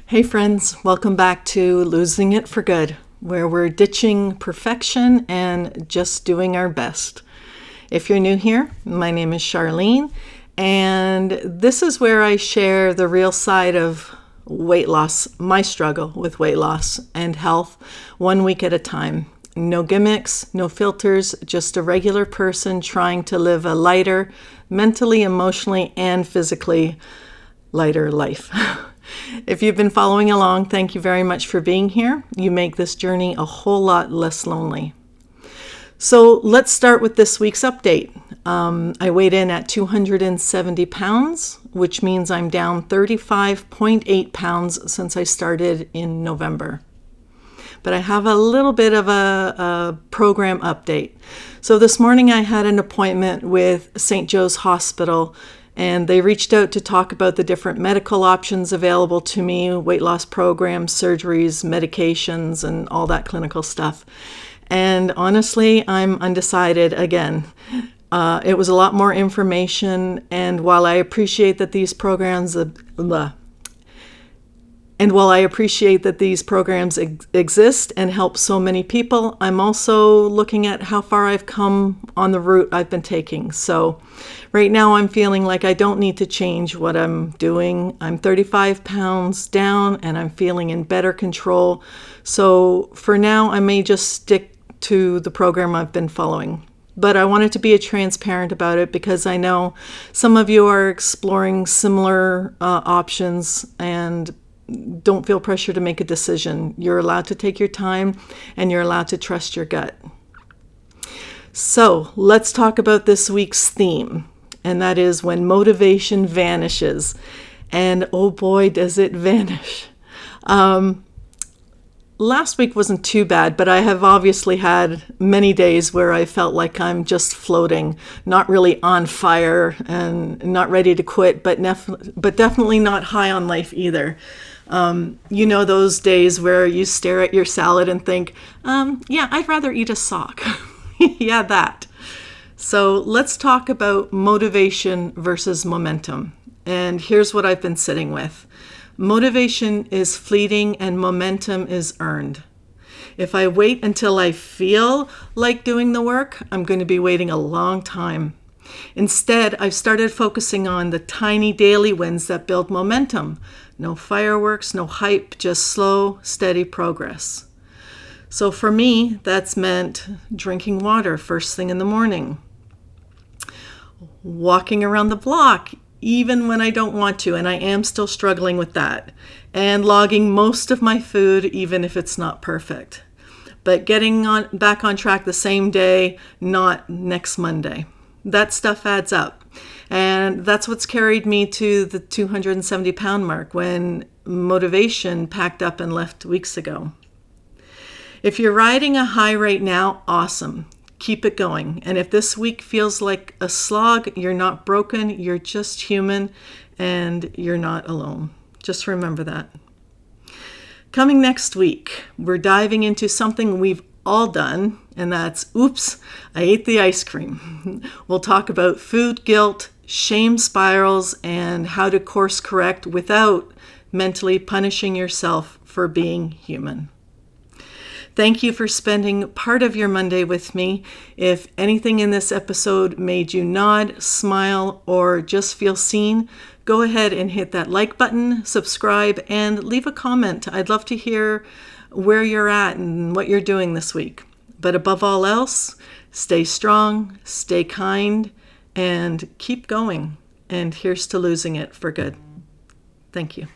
Hey friends, welcome back to Losing It for Good, where we're ditching perfection and just doing our best. If you're new here, my name is Charlene, and this is where I share the real side of weight loss, my struggle with weight loss and health, 1 week at a time. No gimmicks, no filters, just a regular person trying to live a lighter, mentally, emotionally, and physically lighter life. If you've been following along, thank you very much for being here. You make this journey a whole lot less lonely. So let's start with this week's update. I weighed in at 270 pounds, which means I'm down 35.8 pounds since I started in November. But I have a little bit of a program update. So this morning I had an appointment with St. Joe's Hospital, and they reached out to talk about the different medical options available to me, weight loss programs, surgeries, medications, and all that clinical stuff. And honestly, I'm undecided again. It was a lot more information, and while I appreciate that these programs exist and help so many people, I'm also looking at how far I've come on the route I've been taking. So right now I'm feeling like I don't need to change what I'm doing. I'm 35 pounds down and I'm feeling in better control. So for now, I may just stick to the program I've been following. But I wanted to be transparent about it because I know some of you are exploring similar options, and don't feel pressure to make a decision. You're allowed to take your time and you're allowed to trust your gut. So let's talk about this week's theme, and that is when motivation vanishes. And oh boy, does it vanish. Last week wasn't too bad, but I have obviously had many days where I felt like I'm just floating, not really on fire and not ready to quit, but definitely not high on life either. You know those days where you stare at your salad and think, yeah, I'd rather eat a sock. Yeah, that. So let's talk about motivation versus momentum. And here's what I've been sitting with. Motivation is fleeting and momentum is earned. If I wait until I feel like doing the work, I'm going to be waiting a long time. Instead, I've started focusing on the tiny daily wins that build momentum. No fireworks, no hype, just slow, steady progress. So for me, that's meant drinking water first thing in the morning, walking around the block even when I don't want to, and I am still struggling with that, and logging most of my food even if it's not perfect, but getting back on track the same day, not next Monday. That stuff adds up. And that's what's carried me to the 270 pound mark when motivation packed up and left weeks ago. If you're riding a high right now, awesome. Keep it going. And if this week feels like a slog, you're not broken, you're just human, and you're not alone. Just remember that. Coming next week, we're diving into something we've all done, and that's, oops, I ate the ice cream. We'll talk about food guilt, shame spirals, and how to course correct without mentally punishing yourself for being human. Thank you for spending part of your Monday with me. If anything in this episode made you nod, smile, or just feel seen, go ahead and hit that like button, subscribe, and leave a comment. I'd love to hear where you're at and what you're doing this week. But above all else, stay strong, stay kind, and keep going. And here's to losing it for good. Thank you.